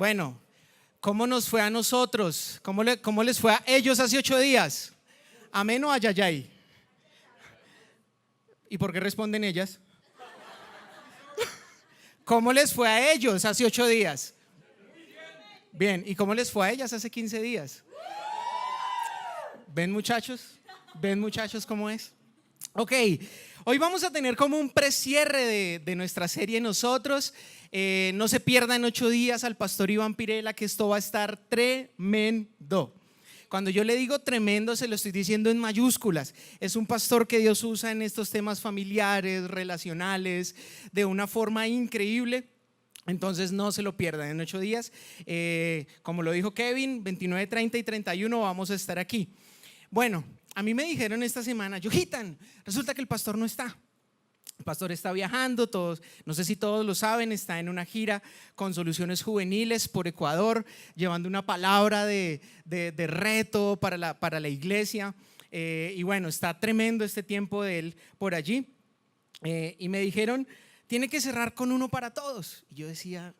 Bueno, ¿cómo nos fue a nosotros? ¿Cómo les fue a ellos hace 8 días? ¿Amén o ayayay? ¿Y por qué responden ellas? ¿Cómo les fue a ellos hace 8 días? Bien, ¿y cómo les fue a ellas hace 15 días? ¿Ven, muchachos? ¿Ven, muchachos, cómo es? Ok, hoy vamos a tener como un precierre de nuestra serie Nosotros. No se pierdan 8 días al pastor Iván Pirela, que esto va a estar tremendo. Cuando yo le digo tremendo, se lo estoy diciendo en mayúsculas. Es un pastor que Dios usa en estos temas familiares, relacionales, de una forma increíble. Entonces no se lo pierdan en 8 días. Como lo dijo Kevin, 29, 30 y 31 vamos a estar aquí. Bueno, a mí me dijeron esta semana, Yohitan, resulta que el pastor no está. El pastor está viajando, no sé si todos lo saben, está en una gira con Soluciones Juveniles por Ecuador, llevando una palabra de reto para la iglesia. Y bueno, está tremendo este tiempo de él por allí. Y me dijeron, tiene que cerrar con uno para todos. Y yo decía,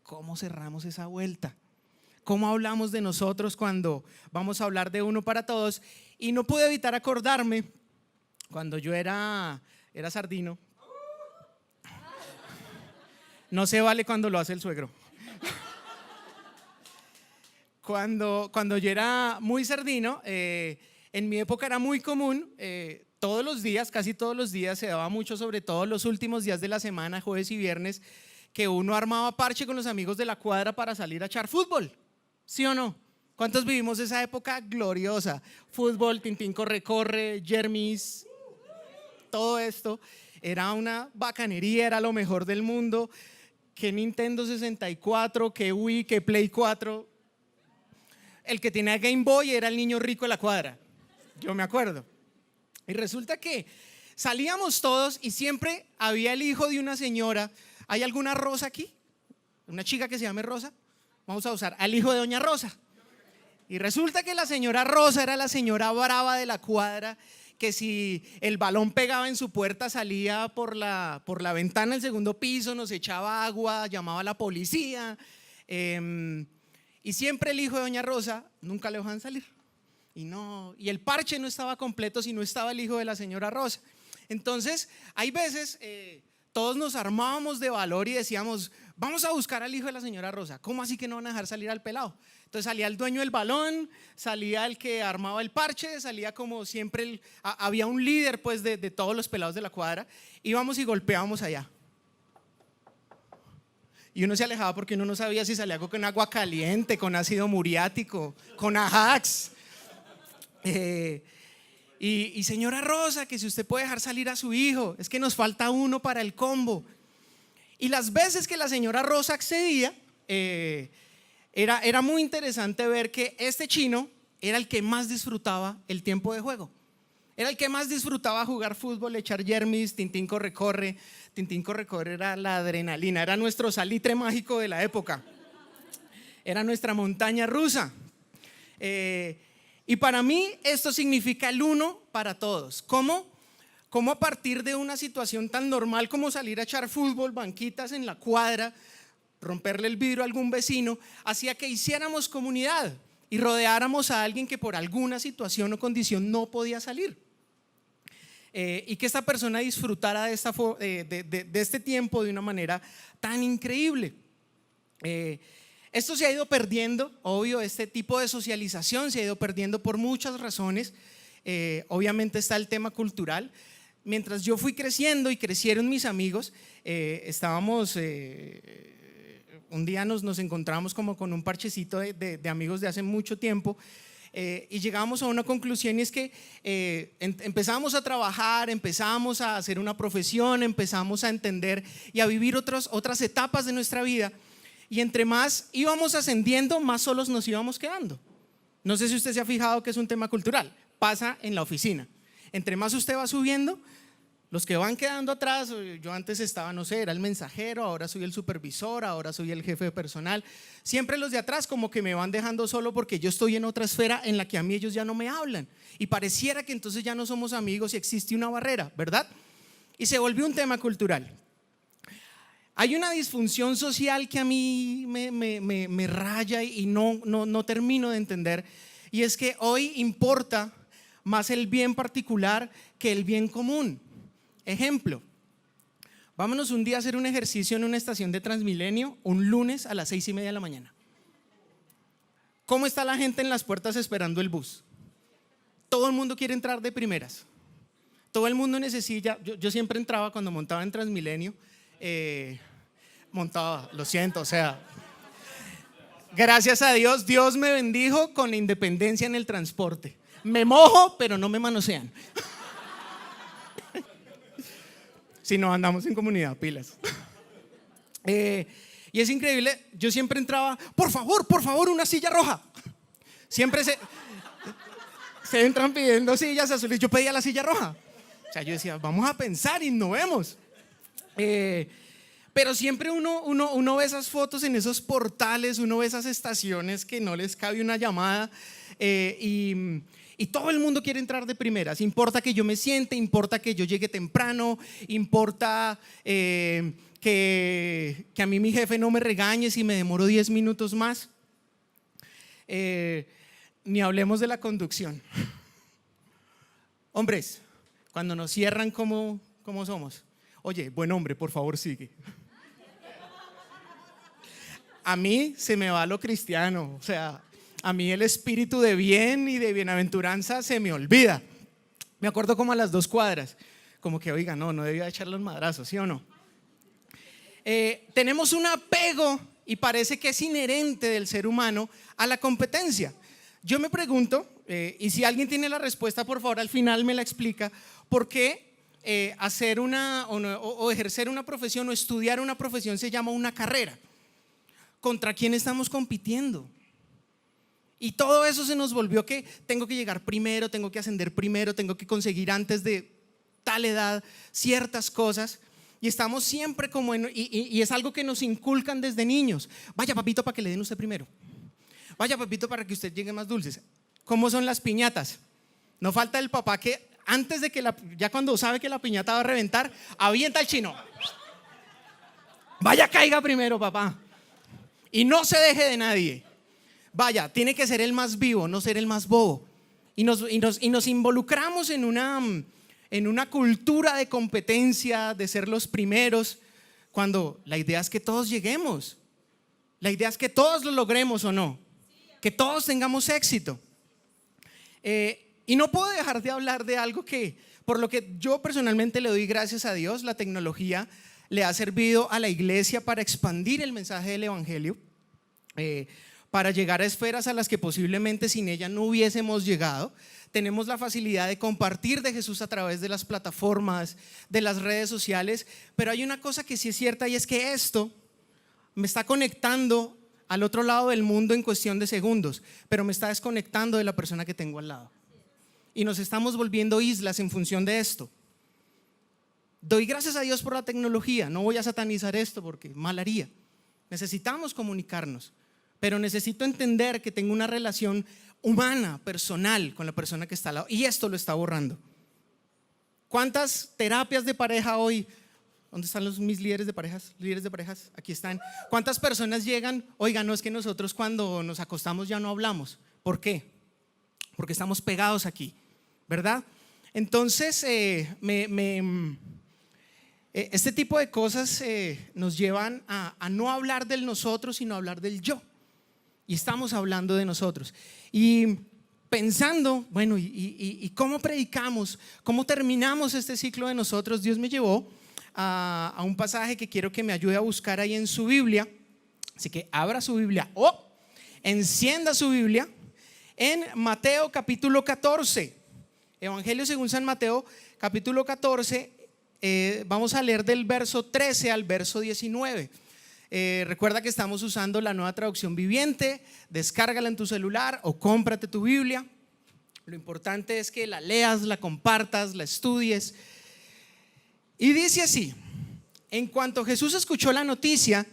¿cómo cerramos esa vuelta? ¿Cómo hablamos de nosotros cuando vamos a hablar de uno para todos? Y no pude evitar acordarme cuando yo era sardino. No se vale cuando lo hace el suegro. Cuando yo era muy sardino, en mi época era muy común, todos los días, casi todos los días, se daba mucho, sobre todo los últimos días de la semana, jueves y viernes, que uno armaba parche con los amigos de la cuadra para salir a echar fútbol. ¿Sí o no? ¿Cuántos vivimos esa época gloriosa? Fútbol, Tintín corre, corre, Jermis, todo esto. Era una bacanería, era lo mejor del mundo. Que Nintendo 64, que Wii, que Play 4. El que tenía Game Boy era el niño rico de la cuadra. Yo me acuerdo. Y resulta que salíamos todos y siempre había el hijo de una señora. ¿Hay alguna Rosa aquí? ¿Una chica que se llame Rosa? Vamos a usar al hijo de doña Rosa. Y resulta que la señora Rosa era la señora brava de la cuadra, que si el balón pegaba en su puerta salía por la ventana del segundo piso, nos echaba agua, llamaba a la policía. Y siempre el hijo de doña Rosa nunca le dejaban salir. Y el parche no estaba completo si no estaba el hijo de la señora Rosa. Entonces, hay veces todos nos armábamos de valor y decíamos, vamos a buscar al hijo de la señora Rosa. ¿Cómo así que no van a dejar salir al pelado? Entonces salía el dueño del balón, salía el que armaba el parche, salía como siempre, había un líder pues de todos los pelados de la cuadra. Íbamos y golpeábamos allá. Y uno se alejaba porque uno no sabía si salía con agua caliente, con ácido muriático, con Ajax. Y señora Rosa, que si usted puede dejar salir a su hijo, es que nos falta uno para el combo. Y las veces que la señora Rosa accedía, era muy interesante ver que este chino era el que más disfrutaba el tiempo de juego. Era el que más disfrutaba jugar fútbol, echar Jermis, Tintín corre, corre. Tintín corre, corre era la adrenalina, era nuestro salitre mágico de la época. Era nuestra montaña rusa. Y para mí esto significa el uno para todos. ¿Cómo a partir de una situación tan normal como salir a echar fútbol, banquitas en la cuadra, romperle el vidrio a algún vecino, hacía que hiciéramos comunidad y rodeáramos a alguien que por alguna situación o condición no podía salir? Y que esta persona disfrutara de este tiempo de una manera tan increíble. Esto se ha ido perdiendo, obvio, este tipo de socialización se ha ido perdiendo por muchas razones. Obviamente está el tema cultural. Mientras yo fui creciendo y crecieron mis amigos, estábamos, un día nos encontramos como con un parchecito de amigos de hace mucho tiempo. Y llegamos a una conclusión, y es que empezamos a trabajar, empezamos a hacer una profesión, empezamos a entender y a vivir otras etapas de nuestra vida, y entre más íbamos ascendiendo, más solos nos íbamos quedando. No sé si usted se ha fijado que es un tema cultural, pasa en la oficina. Entre más usted va subiendo, los que van quedando atrás, yo antes estaba, no sé, era el mensajero, ahora soy el supervisor, ahora soy el jefe de personal. Siempre los de atrás como que me van dejando solo porque yo estoy en otra esfera en la que a mí ellos ya no me hablan. Y pareciera que entonces ya no somos amigos y existe una barrera, ¿verdad? Y se volvió un tema cultural. Hay una disfunción social que a mí me raya y no termino de entender, y es que hoy importa más el bien particular que el bien común. Ejemplo, vámonos un día a hacer un ejercicio en una estación de Transmilenio, un lunes a las 6:30 de la mañana. ¿Cómo está la gente en las puertas esperando el bus? Todo el mundo quiere entrar de primeras. Todo el mundo necesita, yo siempre entraba cuando montaba en Transmilenio, lo siento, o sea, gracias a Dios, Dios me bendijo con la independencia en el transporte. Me mojo, pero no me manosean. Si no, andamos en comunidad, pilas. Y es increíble, yo siempre entraba, por favor, una silla roja. Siempre se entran pidiendo sillas azules, yo pedía la silla roja. O sea, yo decía, vamos a pensar, innovemos. Pero siempre uno ve esas fotos en esos portales, uno ve esas estaciones que no les cabe una llamada, y todo el mundo quiere entrar de primeras. Importa que yo me siente, importa que yo llegue temprano, importa que a mí mi jefe no me regañe si me demoro 10 minutos más. Ni hablemos de la conducción. Hombres, cuando nos cierran, ¿cómo somos? Oye, buen hombre, por favor, sigue. A mí se me va lo cristiano, o sea, a mí el espíritu de bien y de bienaventuranza se me olvida. Me acuerdo como a las 2 cuadras, como que, oiga, no debía echar los madrazos, ¿sí o no? Tenemos un apego, y parece que es inherente del ser humano, a la competencia. Yo me pregunto, y si alguien tiene la respuesta, por favor, al final me la explica, ¿por qué hacer o ejercer una profesión o estudiar una profesión se llama una carrera? ¿Contra quién estamos compitiendo? Y todo eso se nos volvió que tengo que llegar primero, tengo que ascender primero, tengo que conseguir antes de tal edad ciertas cosas. Y estamos siempre como y es algo que nos inculcan desde niños. Vaya, papito, para que le den usted primero. Vaya, papito, para que usted llegue más dulces. ¿Cómo son las piñatas? No falta el papá que antes de que ya cuando sabe que la piñata va a reventar, avienta el chino. Vaya, caiga primero, papá. Y no se deje de nadie. Vaya, tiene que ser el más vivo, no ser el más bobo. Y nos involucramos en una cultura de competencia, de ser los primeros, cuando la idea es que todos lleguemos. La idea es que todos lo logremos, ¿o no? Que todos tengamos éxito. Y no puedo dejar de hablar de algo por lo que yo personalmente le doy gracias a Dios. La tecnología le ha servido a la iglesia para expandir el mensaje del evangelio, para llegar a esferas a las que posiblemente sin ella no hubiésemos llegado. Tenemos la facilidad de compartir de Jesús a través de las plataformas, de las redes sociales, pero hay una cosa que sí es cierta, y es que esto me está conectando al otro lado del mundo en cuestión de segundos, pero me está desconectando de la persona que tengo al lado. Y nos estamos volviendo islas en función de esto. Doy gracias a Dios por la tecnología, no voy a satanizar esto porque mal haría. Necesitamos comunicarnos, pero necesito entender que tengo una relación humana, personal con la persona que está al lado, y esto lo está borrando. ¿Cuántas terapias de pareja hoy? ¿Dónde están mis líderes de parejas? Líderes de parejas, aquí están. ¿Cuántas personas llegan? Oiga, no, es que nosotros cuando nos acostamos ya no hablamos. ¿Por qué? Porque estamos pegados aquí, ¿verdad? Entonces, este tipo de cosas nos llevan a no hablar del nosotros, sino a hablar del yo. Y estamos hablando de nosotros. Y pensando, bueno, ¿y cómo predicamos? ¿Cómo terminamos este ciclo de nosotros? Dios me llevó a un pasaje que quiero que me ayude a buscar ahí en su Biblia. Así que abra su Biblia o encienda su Biblia en Mateo capítulo 14. Evangelio según San Mateo capítulo 14. Vamos a leer del verso 13 al verso 19. Recuerda que estamos usando la Nueva Traducción Viviente. Descárgala en tu celular o cómprate tu Biblia. Lo importante es que la leas, la compartas, la estudies. Y dice así: en cuanto Jesús escuchó la noticia,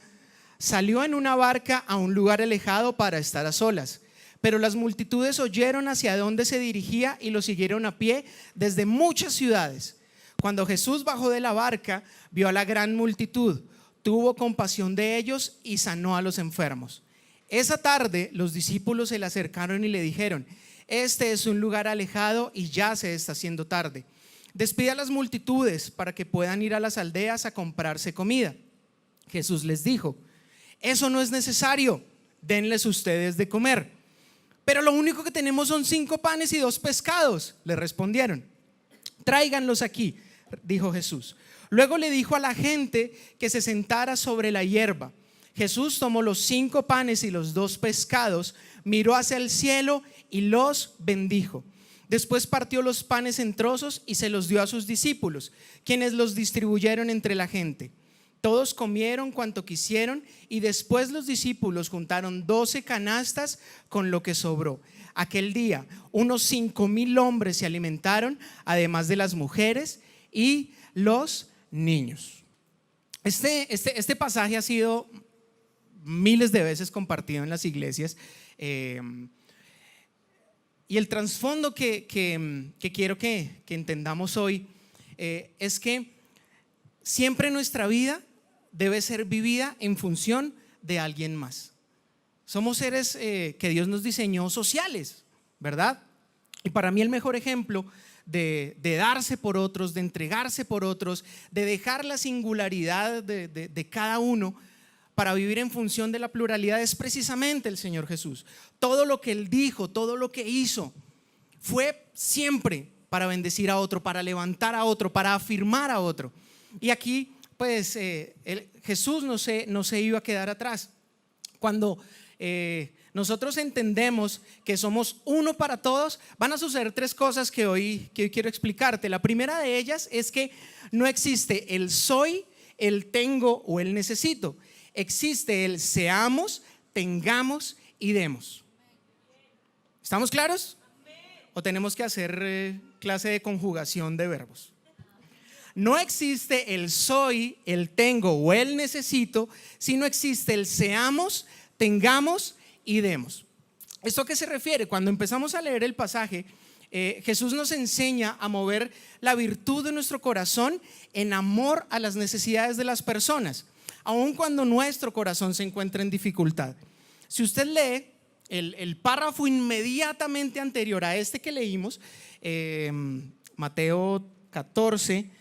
salió en una barca a un lugar alejado para estar a solas. Pero las multitudes oyeron hacia dónde se dirigía y lo siguieron a pie desde muchas ciudades. Cuando Jesús bajó de la barca, vio a la gran multitud. tuvo compasión de ellos y sanó a los enfermos. Esa tarde los discípulos se le acercaron y le dijeron: este es un lugar alejado y ya se está haciendo tarde. Despide a las multitudes para que puedan ir a las aldeas a comprarse comida. Jesús les dijo: eso no es necesario, denles ustedes de comer. Pero lo único que tenemos son 5 panes y 2 pescados, le respondieron. Tráiganlos aquí, dijo Jesús. Luego le dijo a la gente que se sentara sobre la hierba. Jesús tomó los 5 panes y los 2 pescados, miró hacia el cielo y los bendijo. Después partió los panes en trozos y se los dio a sus discípulos, quienes los distribuyeron entre la gente. Todos comieron cuanto quisieron y después los discípulos juntaron 12 canastas con lo que sobró. Aquel día unos 5,000 hombres se alimentaron, además de las mujeres y los niños. Este pasaje ha sido miles de veces compartido en las iglesias, y el trasfondo que quiero que entendamos hoy es que siempre nuestra vida debe ser vivida en función de alguien más. Somos seres que Dios nos diseñó sociales, ¿verdad? Y para mí el mejor ejemplo de darse por otros, de entregarse por otros, de dejar la singularidad de cada uno para vivir en función de la pluralidad es precisamente el Señor Jesús. Todo lo que Él dijo, todo lo que hizo fue siempre para bendecir a otro, para levantar a otro, para afirmar a otro. Y aquí pues Jesús no se iba a quedar atrás. Cuando nosotros entendemos que somos uno para todos, van a suceder 3 cosas que hoy quiero explicarte. La primera de ellas es que no existe el soy, el tengo o el necesito. Existe el seamos, tengamos y demos. ¿Estamos claros? ¿O tenemos que hacer clase de conjugación de verbos? No existe el soy, el tengo o el necesito, sino existe el seamos, tengamos y demos. ¿Esto a qué se refiere? Cuando empezamos a leer el pasaje, Jesús nos enseña a mover la virtud de nuestro corazón en amor a las necesidades de las personas, aun cuando nuestro corazón se encuentra en dificultad. Si usted lee el párrafo inmediatamente anterior a este que leímos, Mateo 14,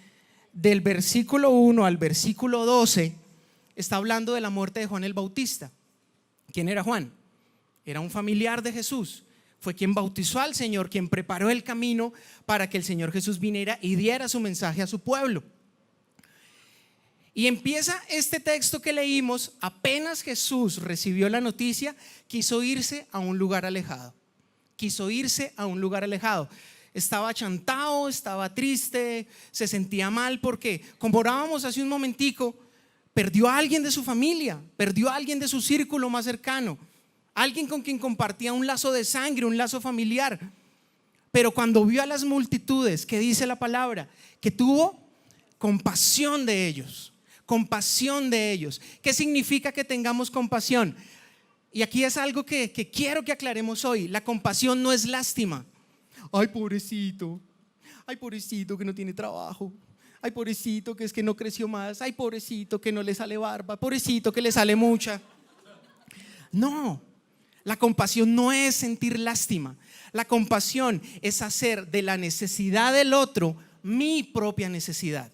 del versículo 1 al versículo 12, está hablando de la muerte de Juan el Bautista. ¿Quién era Juan? Era un familiar de Jesús. Fue quien bautizó al Señor, quien preparó el camino para que el Señor Jesús viniera y diera su mensaje a su pueblo. Y empieza este texto que leímos: apenas Jesús recibió la noticia, quiso irse a un lugar alejado. Quiso irse a un lugar alejado. Estaba achantado, estaba triste, se sentía mal porque, como orábamos hace un momentico, perdió a alguien de su familia, perdió a alguien de su círculo más cercano, alguien con quien compartía un lazo de sangre, un lazo familiar. Pero cuando vio a las multitudes, ¿qué dice la palabra? Que tuvo compasión de ellos. Compasión de ellos. ¿Qué significa que tengamos compasión? Y aquí es algo que quiero que aclaremos hoy. La compasión no es lástima. Ay, pobrecito que no tiene trabajo. Ay, pobrecito que es que no creció más. Ay, pobrecito que no le sale barba. Pobrecito que le sale mucha. No, la compasión no es sentir lástima. La compasión es hacer de la necesidad del otro mi propia necesidad.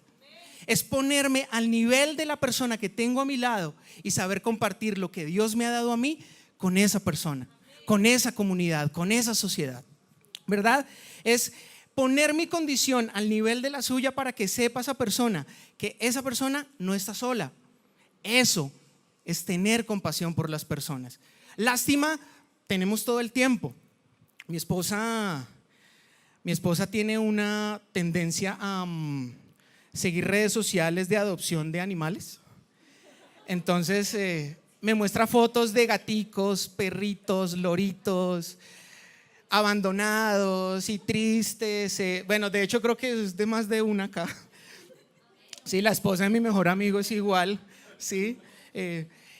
Es ponerme al nivel de la persona que tengo a mi lado y saber compartir lo que Dios me ha dado a mí con esa persona, con esa comunidad, con esa sociedad, ¿verdad? Es poner mi condición al nivel de la suya para que sepa esa persona que esa persona no está sola. Eso es tener compasión por las personas. Lástima tenemos todo el tiempo. Mi esposa tiene una tendencia a seguir redes sociales de adopción de animales. Entonces me muestra fotos de gaticos, perritos, loritos abandonados y tristes. Bueno, de hecho creo que es de más de una acá. Sí, la esposa de mi mejor amigo es igual, sí.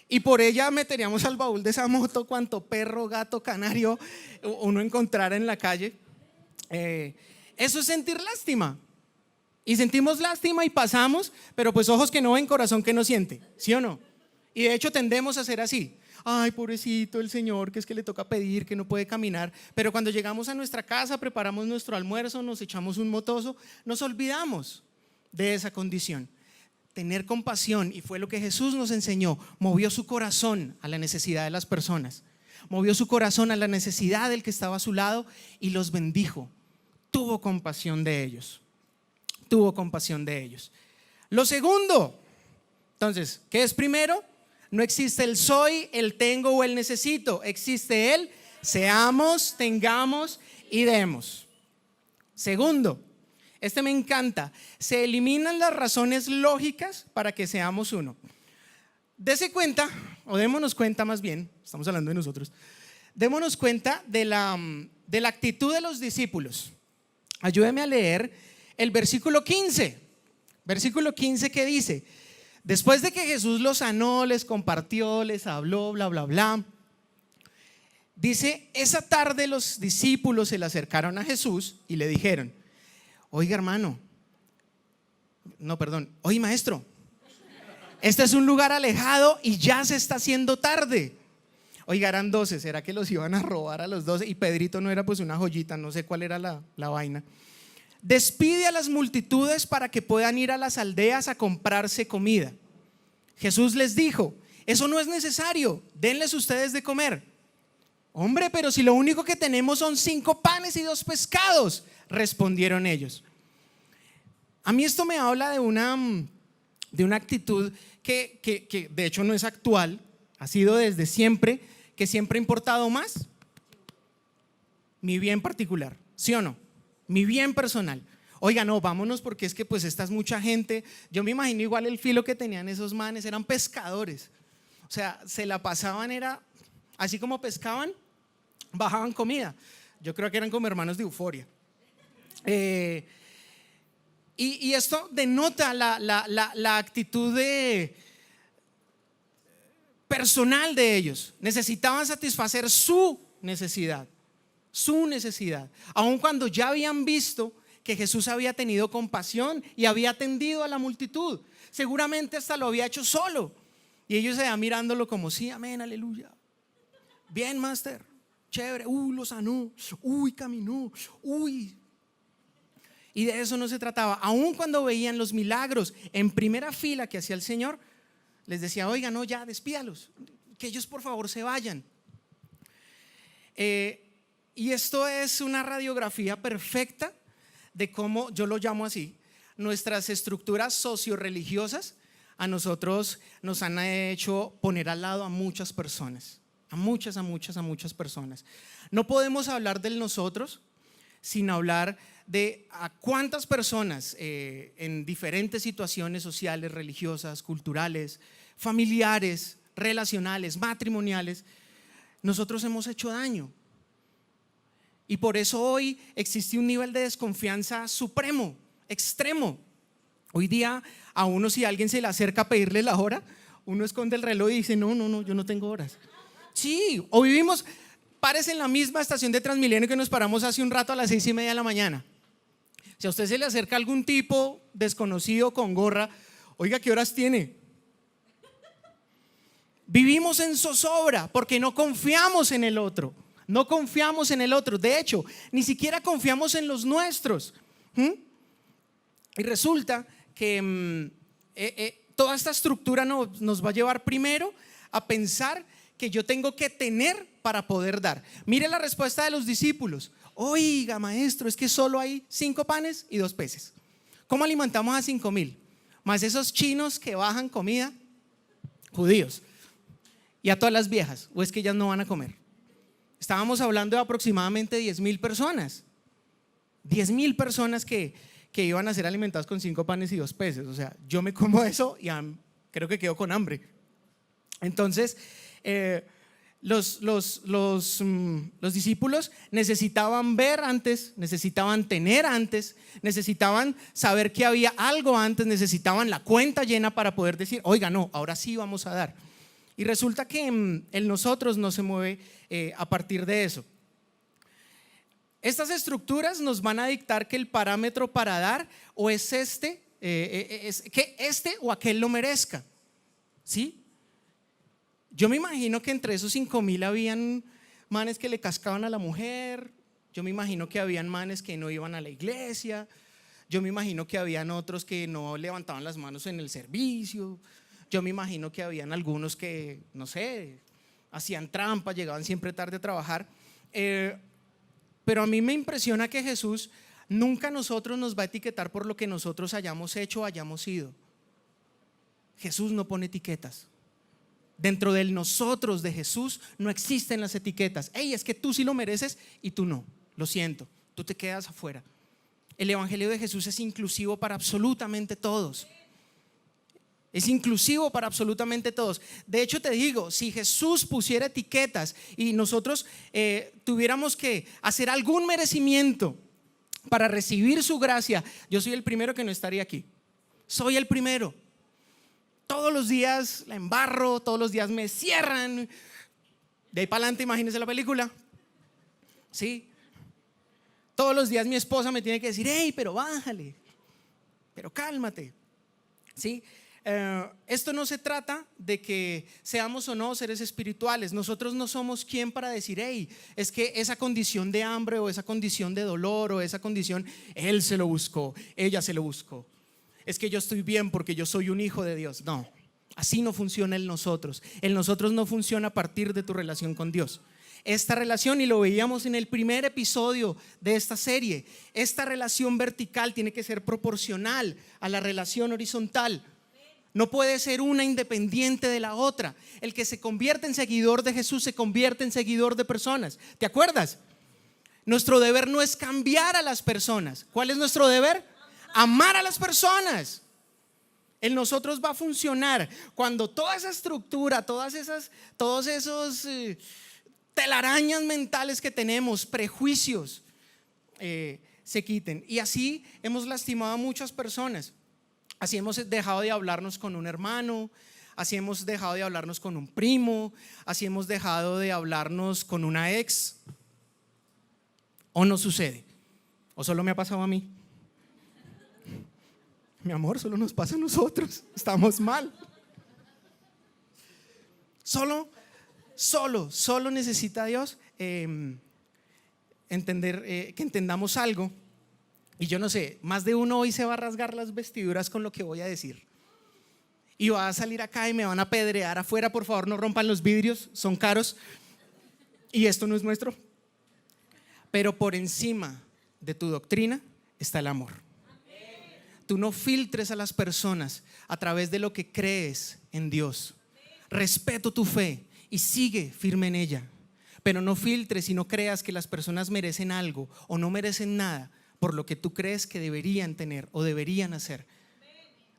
Y por ella meteríamos al baúl de esa moto cuanto perro, gato, canario uno encontrara en la calle. Eso es sentir lástima. Y sentimos lástima y pasamos, pero pues ojos que no ven, corazón que no siente, ¿sí o no? Y de hecho tendemos a ser así. Ay, pobrecito el Señor, que es que le toca pedir, que no puede caminar. Pero cuando llegamos a nuestra casa, preparamos nuestro almuerzo, nos echamos un motoso, nos olvidamos de esa condición. Tener compasión, y fue lo que Jesús nos enseñó, movió su corazón a la necesidad de las personas, movió su corazón a la necesidad del que estaba a su lado y los bendijo. Tuvo compasión de ellos, tuvo compasión de ellos. Lo segundo, entonces, ¿qué es primero? No existe el soy, el tengo o el necesito, existe el seamos, tengamos y demos. Segundo, este me encanta, se eliminan las razones lógicas para que seamos uno. Dese cuenta, o démonos cuenta más bien, estamos hablando de nosotros, démonos cuenta de la actitud de los discípulos. Ayúdeme a leer el versículo 15. Versículo 15 que dice: después de que Jesús los sanó, les compartió, les habló, bla, bla, bla. Dice, esa tarde los discípulos se le acercaron a Jesús y le dijeron: oiga hermano, oye maestro, este es un lugar alejado y ya se está haciendo tarde. Oiga, eran 12, ¿será que los iban a robar a los 12? Y Pedrito no era pues una joyita, no sé cuál era la vaina. Despide a las multitudes para que puedan ir a las aldeas a comprarse comida. Jesús les dijo: eso no es necesario, denles ustedes de comer. Hombre, pero si lo único que tenemos son 5 panes y 2 pescados, respondieron ellos. A mí esto me habla de una actitud que de hecho no es actual, ha sido desde siempre, que siempre ha importado más mi bien particular, ¿sí o no? Mi bien personal. Oiga, no, vámonos porque es que pues esta es mucha gente. Yo me imagino igual el filo que tenían esos manes, eran pescadores. O sea, se la pasaban, era así como pescaban, bajaban comida. Yo creo que eran como hermanos de Euforia. Y esto denota la actitud personal de ellos. Necesitaban satisfacer su necesidad, aun cuando ya habían visto que Jesús había tenido compasión y había atendido a la multitud. Seguramente hasta lo había hecho solo. Y ellos se van mirándolo como: sí, amén, aleluya. Bien, máster, chévere. Lo sanó. Caminó. Y de eso no se trataba. Aun cuando veían los milagros en primera fila que hacía el Señor, les decía: oiga, no, ya, despídalos, que ellos por favor se vayan. Y esto es una radiografía perfecta de cómo, yo lo llamo así, nuestras estructuras socio-religiosas a nosotros nos han hecho poner al lado a muchas personas, a muchas personas. No podemos hablar del nosotros sin hablar de a cuántas personas en diferentes situaciones sociales, religiosas, culturales, familiares, relacionales, matrimoniales, nosotros hemos hecho daño. Y por eso hoy existe un nivel de desconfianza supremo, extremo. Hoy día a uno, si alguien se le acerca a pedirle la hora, uno esconde el reloj y dice: no, yo no tengo horas. Sí, o vivimos, párese en la misma estación de Transmilenio que nos paramos hace un rato a las 6:30 de la mañana. Si a usted se le acerca algún tipo desconocido con gorra, oiga, ¿qué horas tiene? Vivimos en zozobra porque no confiamos en el otro. No confiamos en el otro. De hecho, ni siquiera confiamos en los nuestros. Y resulta que toda esta estructura nos va a llevar primero a pensar que yo tengo que tener para poder dar. Mire la respuesta de los discípulos: oiga maestro, es que solo hay 5 panes y 2 peces. ¿Cómo alimentamos a 5,000? Más esos chinos que bajan comida, judíos, y a todas las viejas, o es que ellas no van a comer. Estábamos hablando de aproximadamente 10,000 personas. 10,000 personas que iban a ser alimentadas con 5 panes y 2 peces. O sea, yo me como eso y creo que quedo con hambre. Entonces, los discípulos necesitaban ver antes, necesitaban tener antes, necesitaban saber que había algo antes, necesitaban la cuenta llena para poder decir: oiga, no, ahora sí vamos a dar. Y resulta que el nosotros no se mueve a partir de eso. Estas estructuras nos van a dictar que el parámetro para dar o es que este o aquel lo merezca, ¿sí? Yo me imagino que entre esos 5,000 habían manes que le cascaban a la mujer. Yo me imagino que habían manes que no iban a la iglesia. Yo me imagino que habían otros que no levantaban las manos en el servicio. Yo me imagino que habían algunos que, no sé, hacían trampa, llegaban siempre tarde a trabajar. Pero a mí me impresiona que Jesús nunca a nosotros nos va a etiquetar por lo que nosotros hayamos hecho o hayamos sido. Jesús no pone etiquetas. Dentro del nosotros de Jesús no existen las etiquetas. Hey, es que tú sí lo mereces y tú no. Lo siento, tú te quedas afuera. El evangelio de Jesús es inclusivo para absolutamente todos. Es inclusivo para absolutamente todos. De hecho, te digo, si Jesús pusiera etiquetas y nosotros tuviéramos que hacer algún merecimiento para recibir su gracia, yo soy el primero que no estaría aquí. Soy el primero. Todos los días la embarro, todos los días me cierran. De ahí para adelante, imagínense la película. Sí. Todos los días mi esposa me tiene que decir: hey, pero bájale, pero cálmate. ¿Sí? Esto no se trata de que seamos o no seres espirituales. Nosotros no somos quien para decir: hey, es que esa condición de hambre o esa condición de dolor o esa condición, él se lo buscó, ella se lo buscó. Es que yo estoy bien porque yo soy un hijo de Dios. No, así no funciona el nosotros. El nosotros no funciona a partir de tu relación con Dios. Esta relación, y lo veíamos en el primer episodio de esta serie, esta relación vertical tiene que ser proporcional a la relación horizontal. No puede ser una independiente de la otra. El que se convierte en seguidor de Jesús se convierte en seguidor de personas. ¿Te acuerdas? Nuestro deber no es cambiar a las personas. ¿Cuál es nuestro deber? Amar a las personas. El nosotros va a funcionar cuando toda esa estructura, todos esos telarañas mentales que tenemos, prejuicios, se quiten. Y así hemos lastimado a muchas personas. Así hemos dejado de hablarnos con un hermano, así hemos dejado de hablarnos con un primo, así hemos dejado de hablarnos con una ex. ¿O no sucede? ¿O solo me ha pasado a mí? Mi amor, solo nos pasa a nosotros. Estamos mal. Solo necesita Dios entender, que entendamos algo. Y yo no sé, más de uno hoy se va a rasgar las vestiduras con lo que voy a decir. Y va a salir acá y me van a apedrear afuera. Por favor, no rompan los vidrios, son caros. Y esto no es nuestro. Pero por encima de tu doctrina está el amor. Tú no filtres a las personas a través de lo que crees en Dios. Respeto tu fe y sigue firme en ella. Pero no filtres y no creas que las personas merecen algo o no merecen nada por lo que tú crees que deberían tener o deberían hacer.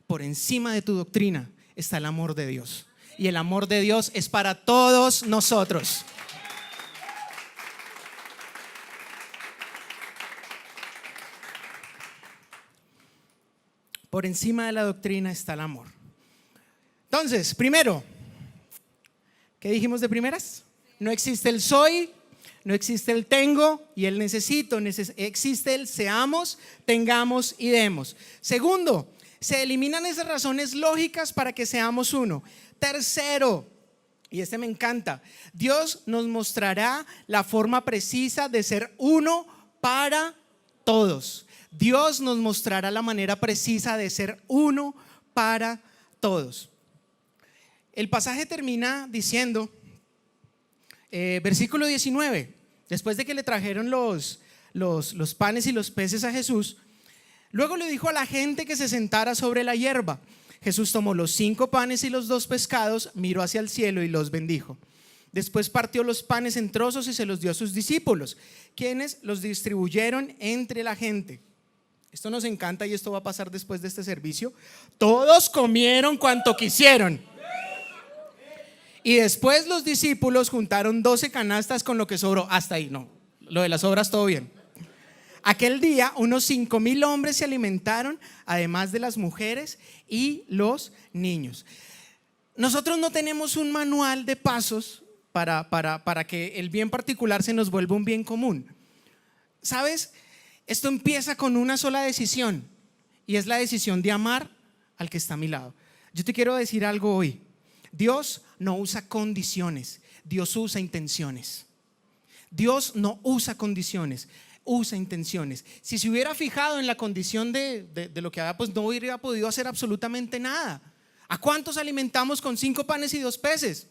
Por encima de tu doctrina está el amor de Dios. Y el amor de Dios es para todos nosotros. Por encima de la doctrina está el amor. Entonces, primero, ¿qué dijimos de primeras? No existe el soy, no existe el tengo y el necesito. Existe el seamos, tengamos y demos. Segundo, se eliminan esas razones lógicas para que seamos uno. Tercero, y este me encanta, Dios nos mostrará la forma precisa de ser uno para todos. Dios nos mostrará la manera precisa de ser uno para todos. El pasaje termina diciendo, versículo 19, después de que le trajeron los panes y los peces a Jesús, luego le dijo a la gente que se sentara sobre la hierba. Jesús tomó los 5 panes y los 2 pescados, miró hacia el cielo y los bendijo. Después partió los panes en trozos y se los dio a sus discípulos, quienes los distribuyeron entre la gente. Esto nos encanta y esto va a pasar después de este servicio. Todos comieron cuanto quisieron. Y después los discípulos juntaron 12 canastas con lo que sobró. Hasta ahí, no, lo de las obras todo bien. Aquel día unos 5,000 hombres se alimentaron, además de las mujeres y los niños. Nosotros no tenemos un manual de pasos para que el bien particular se nos vuelva un bien común. ¿sabes? Esto empieza con una sola decisión, y es la decisión de amar al que está a mi lado. Yo te quiero decir algo hoy. Dios no usa condiciones, Dios usa intenciones. Dios no usa condiciones, usa intenciones. Si se hubiera fijado en la condición de lo que había, pues no hubiera podido hacer absolutamente nada. ¿A cuántos alimentamos con 5 panes y 2 peces?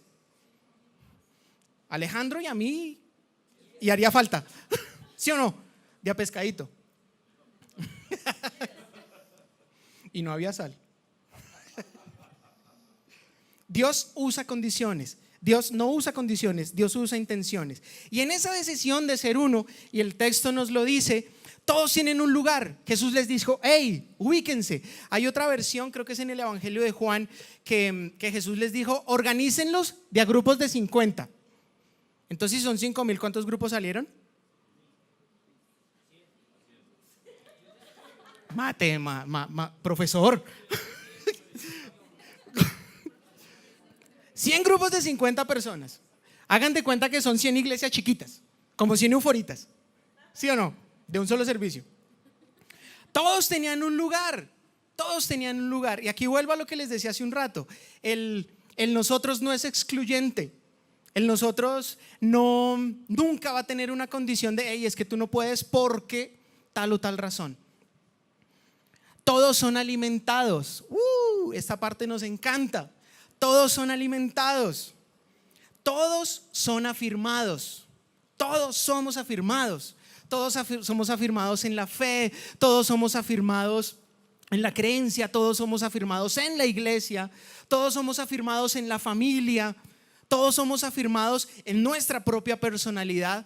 Alejandro y a mí, y haría falta, ¿sí o no? De a pescadito. Y no había sal. Dios usa condiciones. Dios no usa condiciones, Dios usa intenciones. Y en esa decisión de ser uno, y el texto nos lo dice, todos tienen un lugar. Jesús les dijo: hey, ubíquense. Hay otra versión, creo que es en el Evangelio de Juan, que Jesús les dijo: organícenlos de a grupos de 50. Entonces, si son 5,000, ¿cuántos grupos salieron? Mate, profesor. 100 grupos de 50 personas. Hagan de cuenta que son 100 iglesias chiquitas, como 100 euforitas, ¿sí o no? De un solo servicio. Todos tenían un lugar. Todos tenían un lugar. Y aquí vuelvo a lo que les decía hace un rato. El nosotros no es excluyente. El nosotros nunca va a tener una condición de: hey, es que tú no puedes porque tal o tal razón. Todos son alimentados. Esta parte nos encanta. Todos son alimentados. Todos son afirmados. Todos somos afirmados. Todos somos afirmados en la fe. Todos somos afirmados en la creencia. Todos somos afirmados en la iglesia. Todos somos afirmados en la familia. Todos somos afirmados en nuestra propia personalidad.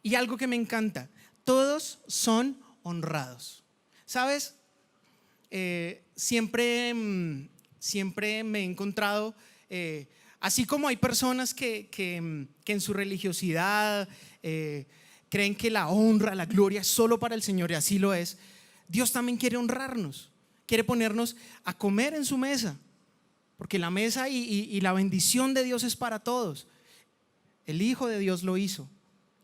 Y algo que me encanta: todos son honrados. ¿Sabes? Siempre me he encontrado, así como hay personas que en su religiosidad creen que la honra, la gloria es solo para el Señor, y así lo es. Dios también quiere honrarnos, quiere ponernos a comer en su mesa, porque la mesa y la bendición de Dios es para todos. El Hijo de Dios lo hizo.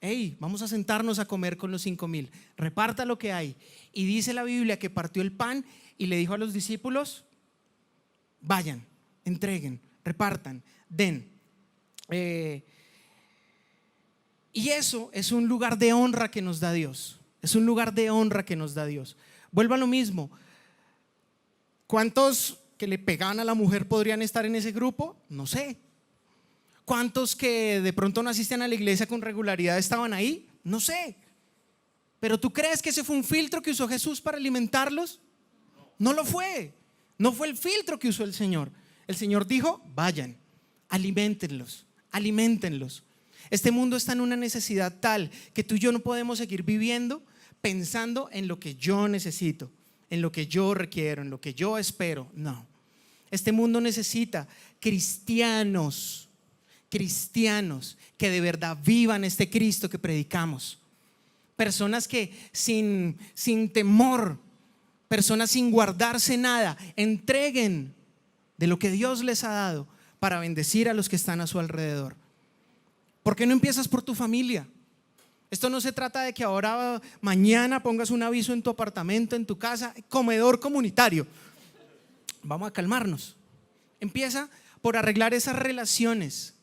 Hey, vamos a sentarnos a comer con los 5,000. Reparta lo que hay. Y dice la Biblia que partió el pan y le dijo a los discípulos: vayan, entreguen, repartan, den. Y eso es un lugar de honra que nos da Dios. Es un lugar de honra que nos da Dios. Vuelvo a lo mismo. ¿Cuántos que le pegaban a la mujer podrían estar en ese grupo? No sé. ¿Cuántos que de pronto no asisten a la iglesia con regularidad estaban ahí? No sé. ¿Pero tú crees que ese fue un filtro que usó Jesús para alimentarlos? No lo fue. No fue el filtro que usó el Señor. El Señor dijo: vayan, aliméntenlos, aliméntenlos. Este mundo está en una necesidad tal que tú y yo no podemos seguir viviendo pensando en lo que yo necesito, en lo que yo requiero, en lo que yo espero. No. Este mundo necesita cristianos que de verdad vivan este Cristo que predicamos. Personas que sin temor, personas sin guardarse nada, entreguen de lo que Dios les ha dado para bendecir a los que están a su alrededor. ¿Por qué no empiezas por tu familia? Esto no se trata de que ahora mañana pongas un aviso en tu apartamento, en tu casa: comedor comunitario. Vamos a calmarnos. Empieza por arreglar esas relaciones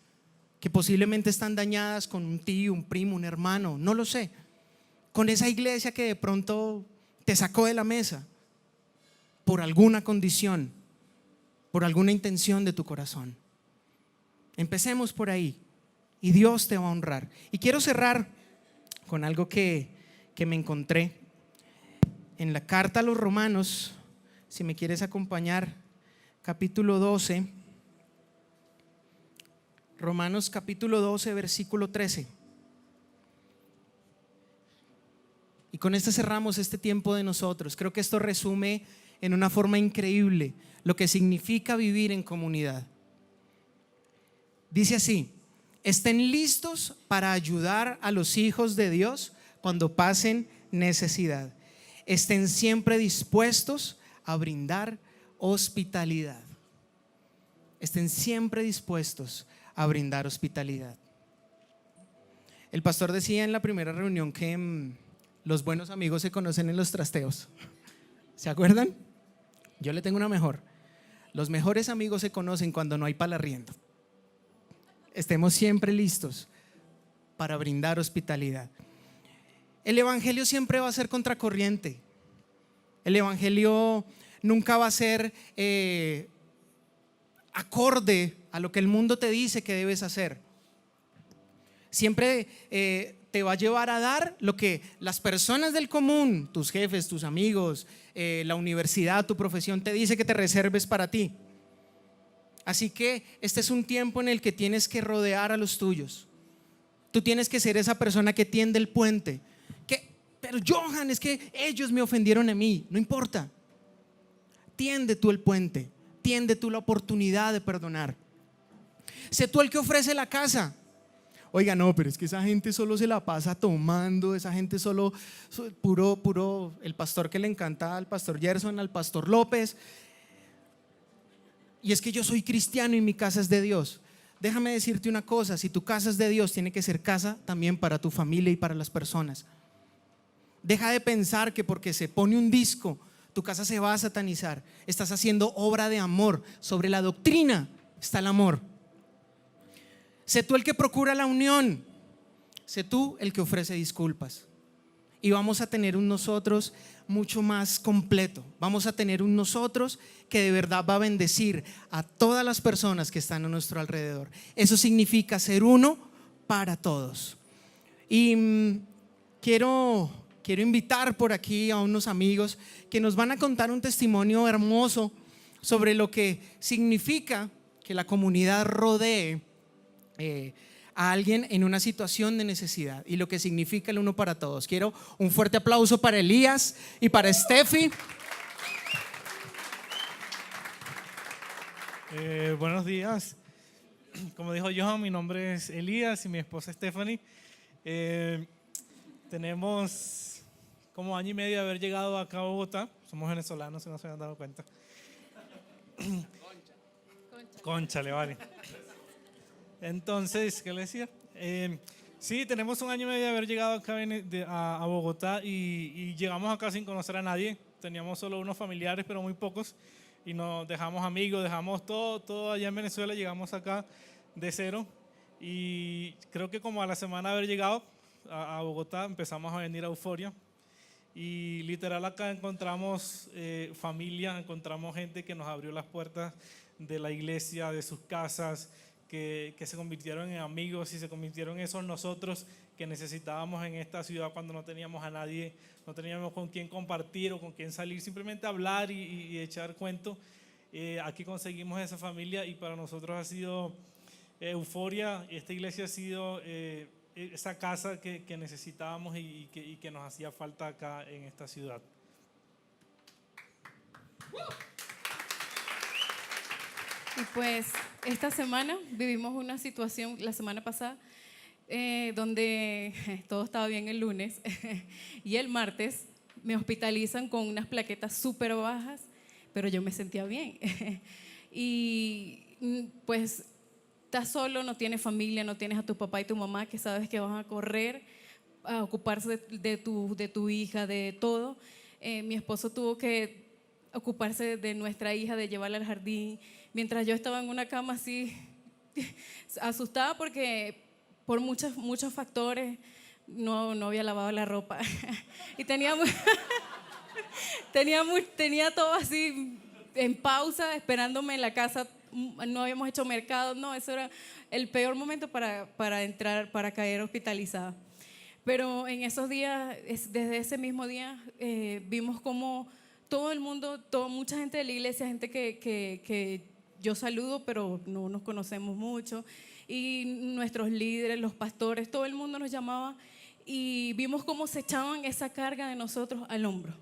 que posiblemente están dañadas con un tío, un primo, un hermano, no lo sé. Con esa iglesia que de pronto te sacó de la mesa por alguna condición, por alguna intención de tu corazón. Empecemos por ahí y Dios te va a honrar. Y quiero cerrar con algo que me encontré en la carta a los Romanos. Si me quieres acompañar, capítulo 12. Romanos capítulo 12, versículo 13. Y con esto cerramos este tiempo de nosotros. Creo que esto resume en una forma increíble lo que significa vivir en comunidad. Dice así: estén listos para ayudar a los hijos de Dios cuando pasen necesidad. Estén siempre dispuestos a brindar hospitalidad. Estén siempre dispuestos a brindar hospitalidad. El pastor decía en la primera reunión que los buenos amigos se conocen en los trasteos. ¿Se acuerdan? Yo le tengo una mejor. Los mejores amigos se conocen cuando no hay palarriendo. Estemos siempre listos para brindar hospitalidad. El evangelio siempre va a ser contracorriente. El evangelio nunca va a ser acorde a lo que el mundo te dice que debes hacer. Siempre te va a llevar a dar lo que las personas del común, tus jefes, tus amigos, la universidad, tu profesión te dice que te reserves para ti. Así que este es un tiempo en el que tienes que rodear a los tuyos. Tú tienes que ser esa persona que tiende el puente. Pero Johan, es que ellos me ofendieron a mí. No importa. Tiende tú el puente. Tiende tú la oportunidad de perdonar. Sé tú el que ofrece la casa. Oiga, no, pero es que esa gente solo se la pasa tomando. Esa gente solo, puro, el pastor que le encanta al pastor Gerson, al pastor López. Y es que yo soy cristiano y mi casa es de Dios. Déjame decirte una cosa, si tu casa es de Dios, tiene que ser casa también para tu familia y para las personas. Deja de pensar que porque se pone un disco, tu casa se va a satanizar. Estás haciendo obra de amor. Sobre la doctrina está el amor. Sé tú el que procura la unión. Sé tú el que ofrece disculpas. Y vamos a tener un nosotros mucho más completo. Vamos a tener un nosotros que de verdad va a bendecir a todas las personas que están a nuestro alrededor. Eso significa ser uno para todos. Y quiero invitar por aquí a unos amigos que nos van a contar un testimonio hermoso sobre lo que significa que la comunidad rodee a alguien en una situación de necesidad y lo que significa el uno para todos. Quiero un fuerte aplauso para Elías y para Steffi. Buenos días. Como dijo Johan, mi nombre es Elías y mi esposa Stephanie. Tenemos como año y medio de haber llegado acá a Bogotá. Somos venezolanos, si no se han dado cuenta. Cónchale, vale. Entonces, ¿qué le decía? Sí, tenemos un año y medio de haber llegado acá a Bogotá y llegamos acá sin conocer a nadie. Teníamos solo unos familiares, pero muy pocos. Y nos dejamos amigos, dejamos todo allá en Venezuela. Llegamos acá de cero. Y creo que como a la semana de haber llegado a Bogotá empezamos a venir a Euforia. Y literal acá encontramos familia, encontramos gente que nos abrió las puertas de la iglesia, de sus casas, que se convirtieron en amigos y se convirtieron en esos nosotros que necesitábamos en esta ciudad cuando no teníamos a nadie, no teníamos con quién compartir o con quién salir, simplemente hablar y echar cuento. Aquí conseguimos esa familia y para nosotros ha sido Euforia. Esta iglesia ha sido esa casa que necesitábamos y que nos hacía falta acá en esta ciudad. Y pues esta semana vivimos una situación, la semana pasada, donde todo estaba bien el lunes y el martes me hospitalizan con unas plaquetas súper bajas, pero yo me sentía bien. Y pues estás solo, no tienes familia, no tienes a tu papá y tu mamá que sabes que van a correr a ocuparse de tu hija, de todo. Mi esposo tuvo que ocuparse de nuestra hija, de llevarla al jardín, mientras yo estaba en una cama así asustada porque por muchos factores no había lavado la ropa y tenía todo así en pausa esperándome en la casa. No habíamos hecho mercado, no, eso era el peor momento para entrar, para caer hospitalizada. Pero en esos días, desde ese mismo día, vimos como todo el mundo, mucha gente de la iglesia, gente que yo saludo, pero no nos conocemos mucho, y nuestros líderes, los pastores, todo el mundo nos llamaba y vimos cómo se echaban esa carga de nosotros al hombro.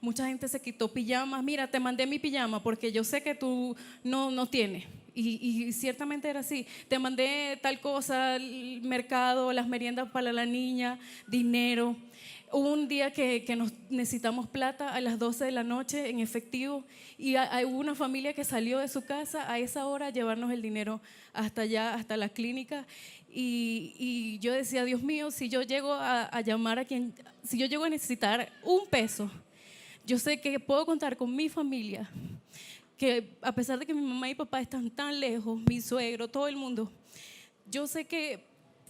Mucha gente se quitó pijamas. Mira, te mandé mi pijama porque yo sé que tú no tienes. Y ciertamente era así. Te mandé tal cosa, el mercado, las meriendas para la niña, dinero. Hubo un día que nos necesitamos plata a las 12 de la noche en efectivo y hubo una familia que salió de su casa a esa hora a llevarnos el dinero hasta allá, hasta la clínica. Y yo decía, Dios mío, si yo llego a llamar a quien, si yo llego a necesitar un peso, yo sé que puedo contar con mi familia, que a pesar de que mi mamá y papá están tan lejos, mi suegro, todo el mundo, yo sé que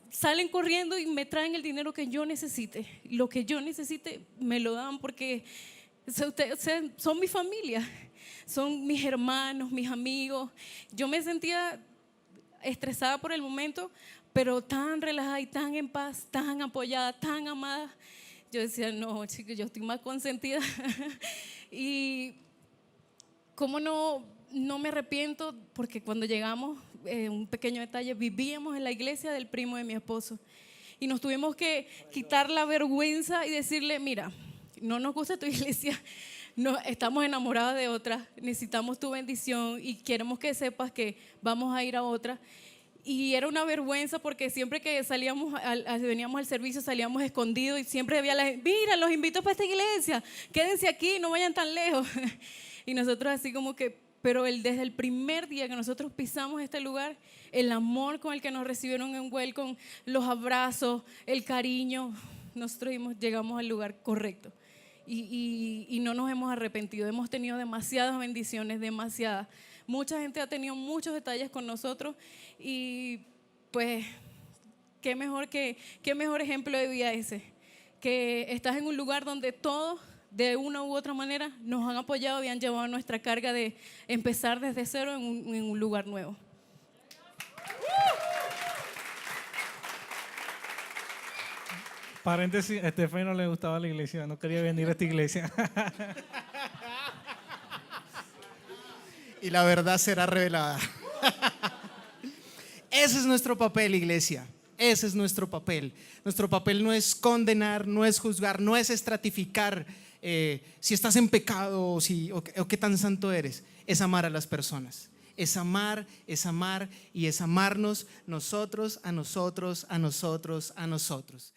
salen corriendo y me traen el dinero que yo necesite. Lo que yo necesite me lo dan porque son mi familia, son mis hermanos, mis amigos. Yo me sentía estresada por el momento, pero tan relajada y tan en paz, tan apoyada, tan amada. Yo decía, no, chicos, yo estoy más consentida. Y cómo no me arrepiento, porque cuando llegamos, un pequeño detalle, vivíamos en la iglesia del primo de mi esposo y nos tuvimos que quitar la vergüenza y decirle, mira, no nos gusta tu iglesia, no, estamos enamorados de otra, necesitamos tu bendición y queremos que sepas que vamos a ir a otra. Y era una vergüenza porque siempre que veníamos al servicio salíamos escondidos y siempre había la gente, mira, los invito para esta iglesia, quédense aquí, no vayan tan lejos. Y nosotros así como que, pero desde el primer día que nosotros pisamos este lugar, el amor con el que nos recibieron en Welcome, los abrazos, el cariño, nosotros llegamos al lugar correcto y no nos hemos arrepentido. Hemos tenido demasiadas bendiciones, demasiadas. Mucha gente ha tenido muchos detalles con nosotros y pues qué mejor ejemplo de vida ese, que estás en un lugar donde todos de una u otra manera nos han apoyado y han llevado nuestra carga de empezar desde cero en un lugar nuevo. Paréntesis, a Stephanie no le gustaba la iglesia, no quería venir a esta iglesia. Y la verdad será revelada. Ese es nuestro papel, iglesia. Ese es nuestro papel. Nuestro papel no es condenar, no es juzgar, no es estratificar si estás en pecado o qué tan santo eres. Es amar a las personas. Es amar y es amarnos nosotros, a nosotros, a nosotros, a nosotros.